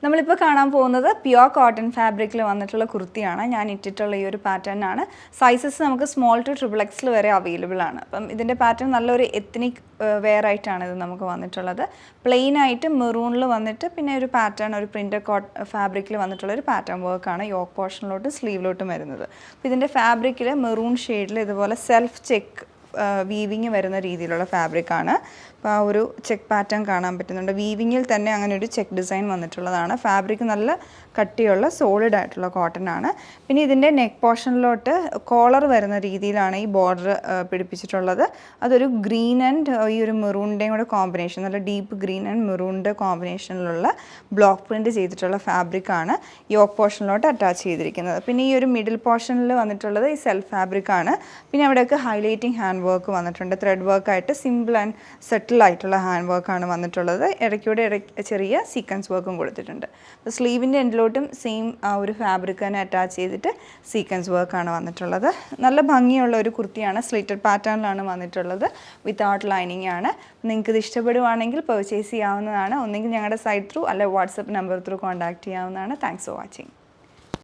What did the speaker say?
നമ്മളിപ്പോൾ കാണാൻ പോകുന്നത് പ്യുവർ കോട്ടൺ ഫാബ്രിക്കിൽ വന്നിട്ടുള്ള കുർത്തിയാണ്. ഞാൻ ഇട്ടിട്ടുള്ള ഈ ഒരു പാറ്റേൺ ആണ്. സൈസസ് നമുക്ക് സ്മോൾ ടു XXL വരെ അവൈലബിൾ ആണ്. അപ്പം ഇതിൻ്റെ പാറ്റേൺ നല്ലൊരു എത്നിക് വെയർ ആയിട്ടാണ് ഇത് നമുക്ക് വന്നിട്ടുള്ളത്. പ്ലെയിൻ ആയിട്ട് മെറൂണിൽ വന്നിട്ട് പിന്നെ ഒരു പാറ്റേൺ, ഒരു പ്രിൻ്റഡ് ഫാബ്രിക്കിൽ വന്നിട്ടുള്ള ഒരു പാറ്റേൺ വർക്കാണ് യോക്ക് പോർഷനിലോട്ടും സ്ലീവിലോട്ടും വരുന്നത്. അപ്പോൾ ഇതിൻ്റെ ഫാബ്രിക്കിൽ മെറൂൺ ഷെയ്ഡിൽ ഇതുപോലെ സെൽഫ് ചെക്ക് വീവിങ് വരുന്ന രീതിയിലുള്ള ഫാബ്രിക്കാണ്. അപ്പോൾ ആ ഒരു ചെക്ക് പാറ്റേൺ കാണാൻ പറ്റുന്നുണ്ട്. വീവിങ്ങിൽ തന്നെ അങ്ങനെ ഒരു ചെക്ക് ഡിസൈൻ വന്നിട്ടുള്ളതാണ്. ഫാബ്രിക് നല്ല കട്ടിയുള്ള സോളിഡ് ആയിട്ടുള്ള കോട്ടൺ ആണ്. പിന്നെ ഇതിൻ്റെ നെക്ക് പോർഷനിലോട്ട് കോളർ വരുന്ന രീതിയിലാണ് ഈ ബോർഡർ പിടിപ്പിച്ചിട്ടുള്ളത്. അതൊരു ഗ്രീൻ ആൻഡ് ഈ ഒരു മെറൂണിൻ്റെയും കൂടെ കോമ്പിനേഷൻ, നല്ല ഡീപ്പ് ഗ്രീൻ ആൻഡ് മെറൂണിൻ്റെ കോമ്പിനേഷനിലുള്ള ബ്ലോക്ക് പ്രിൻറ്റ് ചെയ്തിട്ടുള്ള ഫാബ്രിക്കാണ് യോക്ക് പോർഷനിലോട്ട് അറ്റാച്ച് ചെയ്തിരിക്കുന്നത്. പിന്നെ ഈ ഒരു മിഡിൽ പോർഷനിൽ വന്നിട്ടുള്ളത് ഈ സെൽഫ് ഫാബ്രിക്കാണ്. പിന്നെ അവിടെയൊക്കെ ഹൈലൈറ്റിംഗ് ഹാൻഡ് വർക്ക് വന്നിട്ടുണ്ട്. ത്രെഡ് വർക്കായിട്ട് സിമ്പിൾ ആൻഡ് സെറ്റിൽ ആയിട്ടുള്ള ഹാൻഡ് വർക്കാണ് വന്നിട്ടുള്ളത്. ഇടയ്ക്കൂടെ ചെറിയ സീക്വൻസ് വർക്കും കൊടുത്തിട്ടുണ്ട്. അപ്പോൾ സ്ലീവിൻ്റെ എൻഡിലോട്ടും സെയിം ആ ഒരു ഫാബ്രിക് തന്നെ അറ്റാച്ച് ചെയ്തിട്ട് സീക്വൻസ് വർക്കാണ് വന്നിട്ടുള്ളത്. നല്ല ഭംഗിയുള്ള ഒരു കുർത്തിയാണ്. സ്ലിറ്റഡ് പാറ്റേണിലാണ് വന്നിട്ടുള്ളത്. വിത്തൗട്ട് ലൈനിങ് ആണ്. നിങ്ങൾക്ക് ഇത് ഇഷ്ടപ്പെടുവാണെങ്കിൽ പർച്ചേസ് ചെയ്യാവുന്നതാണ്. ഒന്നെങ്കിൽ ഞങ്ങളുടെ സൈറ്റ് ത്രൂ അല്ലെ വാട്സപ്പ് നമ്പർ ത്രൂ കോൺടാക്ട് ചെയ്യാവുന്നതാണ്. Thanks for watching.